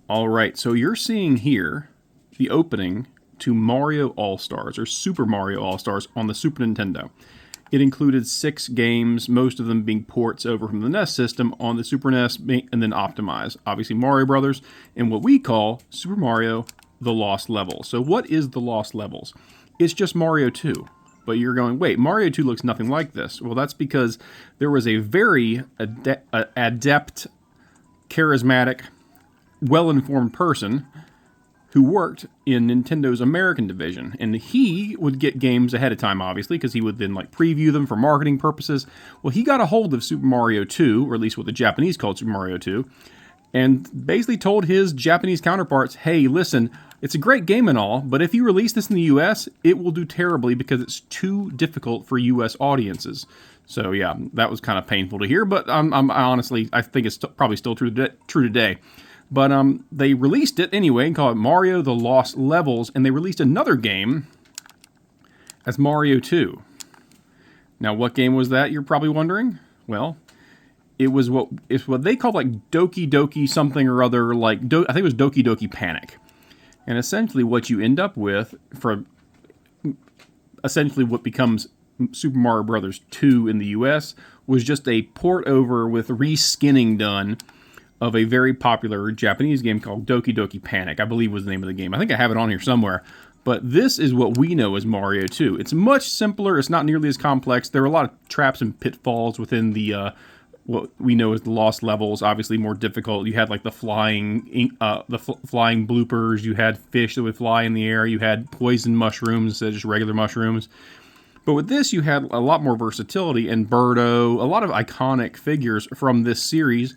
All right, so you're seeing here the opening to Mario All-Stars, or Super Mario All-Stars, on the Super Nintendo. It included 6 games, most of them being ports over from the NES system on the Super NES, and then optimized. Obviously Mario Brothers, and what we call Super Mario The Lost Levels. So what is The Lost Levels? It's just Mario 2. But you're going, wait, Mario 2 looks nothing like this. Well, that's because there was a very adept, charismatic, well-informed person who worked in Nintendo's American division, and he would get games ahead of time, obviously, because he would then preview them for marketing purposes. Well, he got a hold of Super Mario 2, or at least what the Japanese called Super Mario 2, and basically told his Japanese counterparts, hey, listen, it's a great game and all, but if you release this in the US, it will do terribly because it's too difficult for US audiences. So yeah, that was kind of painful to hear, but I think it's probably still true today. But they released it anyway and called it Mario The Lost Levels, and they released another game as Mario 2. Now, what game was that, you're probably wondering? Well, it's what they called Doki Doki something or other, I think it was Doki Doki Panic. And essentially what you end up with, for essentially what becomes Super Mario Bros. 2 in the US, was just a port over with reskinning done of a very popular Japanese game called Doki Doki Panic, I believe was the name of the game. I think I have it on here somewhere. But this is what we know as Mario 2. It's much simpler. It's not nearly as complex. There are a lot of traps and pitfalls within the what we know as the lost levels. Obviously more difficult. You had the flying flying bloopers. You had fish that would fly in the air. You had poison mushrooms instead of just regular mushrooms. But with this, you had a lot more versatility, and Birdo, a lot of iconic figures from this series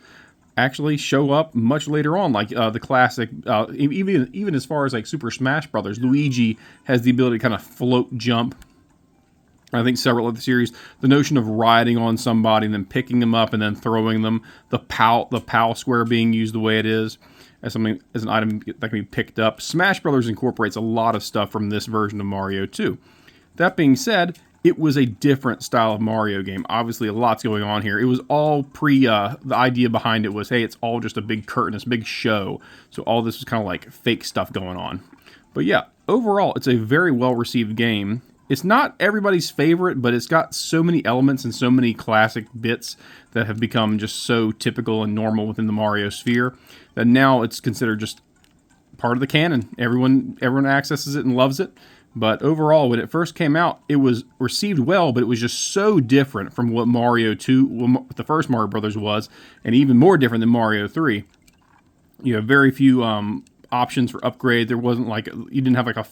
actually show up much later on, the classic, even as far as Super Smash Brothers. Luigi has the ability to kind of float jump. I think several of the series, the notion of riding on somebody and then picking them up and then throwing them, the POW square being used the way it is as an item that can be picked up. Smash Brothers incorporates a lot of stuff from this version of Mario 2. That being said, it was a different style of Mario game. Obviously, a lot's going on here. It was all the idea behind it was, hey, it's all just a big curtain, it's a big show. So all this was kind of fake stuff going on. But yeah, overall, it's a very well-received game. It's not everybody's favorite, but it's got so many elements and so many classic bits that have become just so typical and normal within the Mario sphere that now it's considered just part of the canon. Everyone accesses it and loves it. But overall, when it first came out, it was received well, but it was just so different from what Mario 2, the first Mario Brothers was, and even more different than Mario 3. You have very few options for upgrade. There wasn't you didn't have a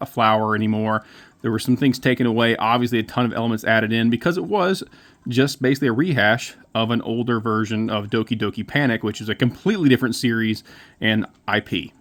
flower anymore. There were some things taken away. Obviously, a ton of elements added in because it was just basically a rehash of an older version of Doki Doki Panic, which is a completely different series and IP.